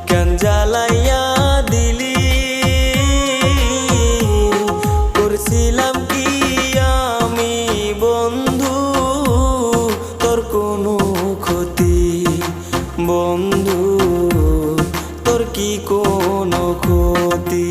কেন জ্বালাইয়া দিলি, করছিলাম কি আমি বন্ধু তোর কোনো ক্ষতি, বন্ধু তোর কি কোনো ক্ষতি।